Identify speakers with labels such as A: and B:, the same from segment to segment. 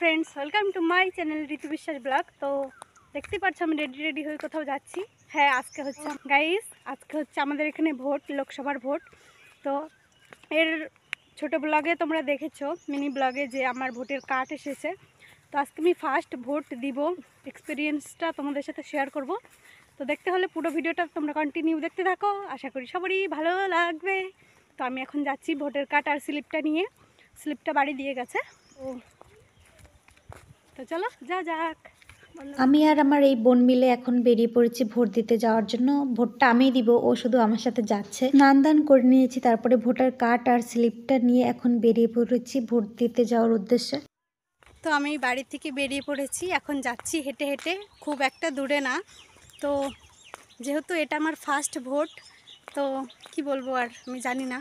A: Friends welcome to my channel Ritu Biswas blog. तो देखते पाচ্ছ আমি রেডি হয়ে কোথাও যাচ্ছি। হ্যাঁ আজকে হচ্ছে গাইস, আজকে হচ্ছে আমাদের এখানে ভোট, লোকসভার ভোট। তো এর ছোট ব্লগে তোমরা দেখেছো, মিনি ব্লগে যে আমার ভোটের কার্ড এসেছে। তো আজকে আমি ফার্স্ট ভোট দিব, এক্সপিরিয়েন্সটা তোমাদের সাথে শেয়ার করব। তো দেখতে হলে পুরো ভিডিওটা তোমরা কন্টিনিউ দেখতে থাকো, আশা করি সবারই ভালো লাগবে। তো আমি এখন যাচ্ছি ভোটের কার্ড আর স্লিপটা নিয়ে, স্লিপটা বাড়ি দিয়ে গেছে। তো চলো যা যাক।
B: আমি আর আমার এই বোন মিলে এখন বেরিয়ে পড়েছি ভোট দিতে যাওয়ার জন্য। ভোটটা আমিই দিব, ও শুধু আমার সাথে যাচ্ছে। স্নান দান করে নিয়েছি, তারপরে ভোটার কার্ড আর স্লিপটা নিয়ে এখন বেরিয়ে পড়েছি ভোট দিতে যাওয়ার উদ্দেশ্যে।
A: তো আমি বাড়ি থেকে বেরিয়ে পড়েছি, এখন যাচ্ছি হেঁটে হেঁটে, খুব একটা দূরে না। তো যেহেতু এটা আমার ফার্স্ট ভোট, তো কি বলবো আর আমি জানি না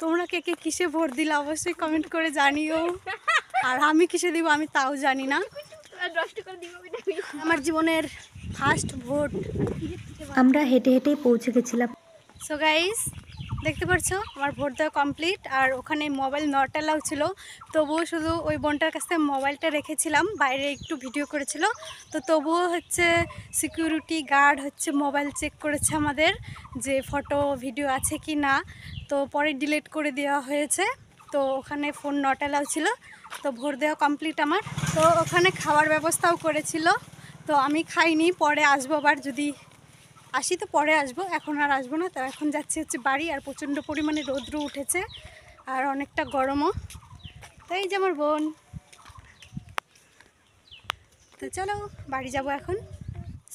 A: তোমরা কে কে কিসে ভোট দিলে অবশ্যই কমেন্ট করে জানিও, আর আমি কিসে দিব আমি তাও জানি না। আমার জীবনের ফার্স্ট ভোট।
B: আমরা হেঁটে হেঁটেই পৌঁছে গেছিলাম।
A: সো গাইস দেখতে পাচ্ছ আমার ভোট দেওয়া কমপ্লিট, আর ওখানে মোবাইল নট অ্যালাউ ছিল, তবুও শুধু ওই বোনটার কাছে মোবাইলটা রেখেছিলাম, বাইরে একটু ভিডিও করেছিল। তো তবুও হচ্ছে সিকিউরিটি গার্ড হচ্ছে মোবাইল চেক করেছে আমাদের, যে ফটো ভিডিও আছে কি না। তো পরে ডিলিট করে দেওয়া হয়েছে। তো ওখানে ফোন নট অ্যালাউ ছিল। তো ভোট দেওয়া কমপ্লিট আমার। তো ওখানে খাওয়ার ব্যবস্থাও করেছিল, তো আমি খাইনি, পরে আসবো আবার, যদি আসি তো পরে আসবো, এখন আর আসবো না। তো এখন যাচ্ছি হচ্ছে বাড়ি, আর প্রচণ্ড পরিমাণে রৌদ্র উঠেছে আর অনেকটা গরমও। তো এই যে আমার বোন। তো চলো বাড়ি যাব এখন।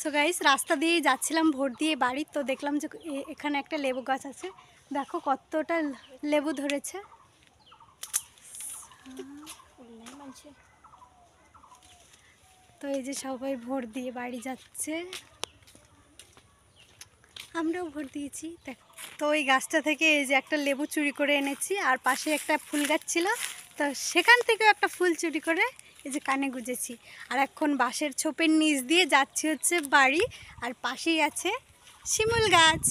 A: সো গাইস রাস্তা দিয়েই যাচ্ছিলাম ভোট দিয়ে বাড়ি, তো দেখলাম যে এখানে একটা লেবু গাছ আছে, দেখো কতটা লেবু ধরেছে। তো এই যে সবাই ভোট দিয়ে বাড়ি যাচ্ছে, আমরাও ভোট দিয়েছি। তো ওই গাছটা থেকে এই যে একটা লেবু চুরি করে এনেছি, আর পাশে একটা ফুল গাছ ছিল, তো সেখান থেকেও একটা ফুল চুরি করে এই যে কানে গুজেছি। আর এখন বাঁশের ছোপের নিচ দিয়ে যাচ্ছি হচ্ছে বাড়ি, আর পাশেই আছে শিমুল গাছ,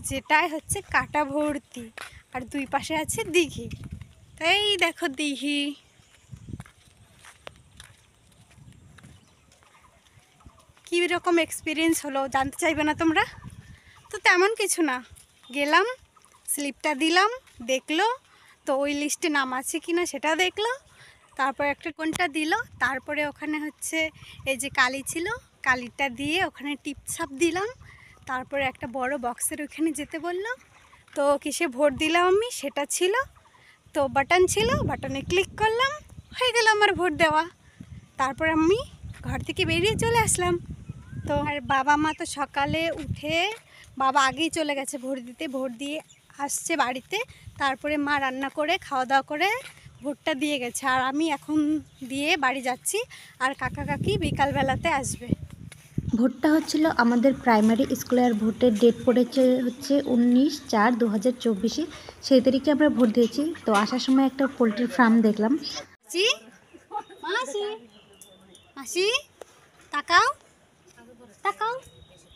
A: যেটাই হচ্ছে কাটা ভর্তি, আর দুই পাশে আছে দিঘি। তাই দেখো দিঘি। কী রকম এক্সপিরিয়েন্স হলো জানতে চাইবে না তোমরা? তো তেমন কিছু না, গেলাম, স্লিপটা দিলাম, দেখলো, তো ওই লিস্টে নাম আছে কি না সেটা দেখলো, তারপর একটা কোনটা দিল, তারপরে ওখানে হচ্ছে এই যে কালি ছিল, কালিটা দিয়ে ওখানে টিপছাপ দিলাম, তারপরে একটা বড় বক্সের ওখানে যেতে বললো। তো কিসে ভোট দিলাম আমি সেটা ছিল, তো বাটন ছিল, বাটনে ক্লিক করলাম, হয়ে গেল আমার ভোট দেওয়া। তারপর আমি ঘর থেকে বেরিয়ে চলে আসলাম। তো আর বাবা মা তো সকালে উঠে, বাবা আগেই চলে গেছে ভোট দিতে, ভোট দিয়ে আসছে বাড়িতে, তারপরে মা রান্না করে খাওয়া দাওয়া করে ভোটটা দিয়ে গেছে, আর আমি এখন দিয়ে বাড়ি যাচ্ছি, আর কাকা কাকি বিকালবেলাতে আসবে।
B: ভোটটা হচ্ছিল আমাদের প্রাইমারি স্কুলে, আর ভোটের ডেট পড়েছে হচ্ছে 19/4/2024। সেই তারিখে আমরা ভোট দিয়েছি। তো আসার সময় একটা পোলট্রির ফার্ম দেখলাম।
A: মাসি তাকাও তাকাও।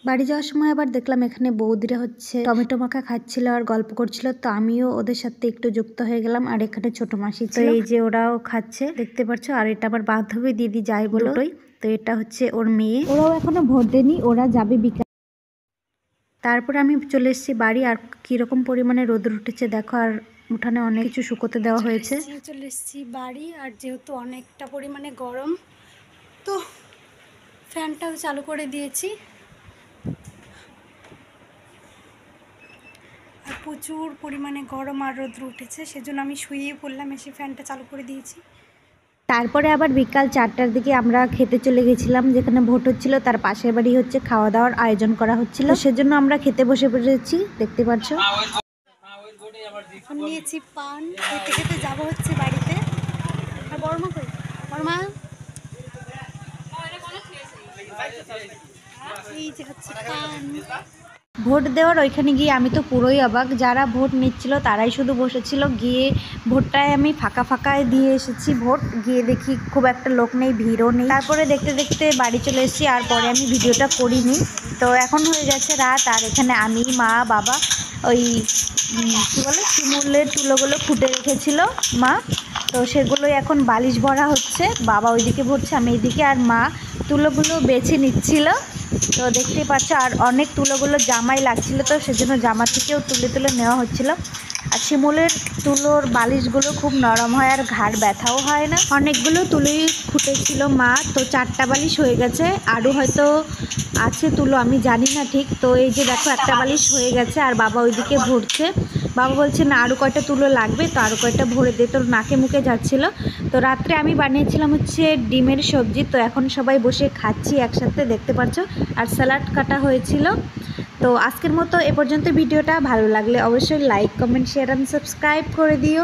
B: বাড়ি যাওয়ার সময় আবার দেখলাম এখানে বৌদিরা হচ্ছে টমেটো মাখা খাচ্ছিল আর গল্প করছিল, তো আমিও ওদের সাথে একটু যুক্ত হয়ে গেলাম। আর এখানে ছোট মাসি ছিল, এই যে ওরাও খাচ্ছে দেখতে পাচ্ছ। আর এটা আমার বান্ধবী দিদি যাই বলোই, তো এটা হচ্ছে ওর মেয়ে, ওরাও এখনো ভোট দেয়নি, ওরা যাবে বিকাল। তারপর আমি চলে এসেছি বাড়ি, আর কিরকম পরিমাণে রোদ উঠেছে দেখো, আর উঠানে অনেক কিছু শুকোতে দেওয়া হয়েছে।
A: চলে এসেছি বাড়ি, আর যেহেতু অনেকটা পরিমাণে গরম, তো ফ্যানটাও চালু করে দিয়েছি, আর প্রচুর পরিমাণে গরম আর রোদ্র উঠেছে, সেজন্য আমি শুয়েই পড়লাম, এসে ফ্যানটা চালু করে দিয়েছি।
B: তারপরে আবার বিকাল 4টার দিকে আমরা খেতে চলে গেছিলাম, যেখানে ভোট হচ্ছিল তার পাশের বাড়ি হচ্ছে খাওয়া দাওয়ার আয়োজন করা হচ্ছিল, সেজন্য আমরা খেতে বসে পড়েছি দেখতে পাচ্ছ।
A: নিয়েছি পান, খেতে খেতে যাবো হচ্ছে বাড়িতে। আর বর্মা কই? বর্মা এই যে হচ্ছে পান।
B: ভোট দেওয়ার ওইখানে গিয়ে আমি তো পুরোই অবাক, যারা ভোট নিচ্ছিল তারাই শুধু বসেছিল, গিয়ে ভোটটায় আমি ফাঁকা ফাঁকায় দিয়ে এসেছি ভোট, গিয়ে দেখি খুব একটা লোক নেই, ভিড়ও নেই। তারপরে দেখতে দেখতে বাড়ি চলে এসেছি, আর পরে আমি ভিডিওটা করিনি। তো এখন হয়ে গেছে রাত, আর এখানে আমি, মা, বাবা ওই কী বলে শিমুলের তুলোগুলো ফুটে রেখেছিল মা, তো সেগুলোই এখন বালিশ ভরা হচ্ছে, বাবা ওইদিকে ভরছে, আমি এইদিকে, আর মা তুলোগুলো বেছে নিচ্ছিল। তো দেখতেই পাচ্ছ, আর অনেক তুলোগুলো জামাই লাগছিল, তো সেজন্য জামা থেকেও তুলে তুলে নেওয়া হচ্ছিল। আর শিমুলের তুলোর বালিশগুলো খুব নরম হয় আর ঘাড় ব্যথাও হয় না। অনেকগুলো তুলোই ফুটেছিল মা, তো 4টা বালিশ হয়ে গেছে, আরও হয়তো আছে তুলো, আমি জানি না ঠিক। তো এই যে দেখো একটা বালিশ হয়ে গেছে, আর বাবা ওইদিকে ভরছে। বাবা বলছে না আরও কয়টা তুলো লাগবে, তো আরও কয়টা ভরে দে, তোর নাকে মুখে যাচ্ছিল। তো রাত্রে আমি বানিয়েছিলাম হচ্ছে ডিমের সবজি, তো এখন সবাই বসে খাচ্ছি একসাথে, দেখতে পাচ্ছ, আর স্যালাড কাটা হয়েছিল। তো আজকের মতো এ পর্যন্ত ভিডিওটা। ভালো লাগলে অবশ্যই like, comment, share and subscribe করে দিও।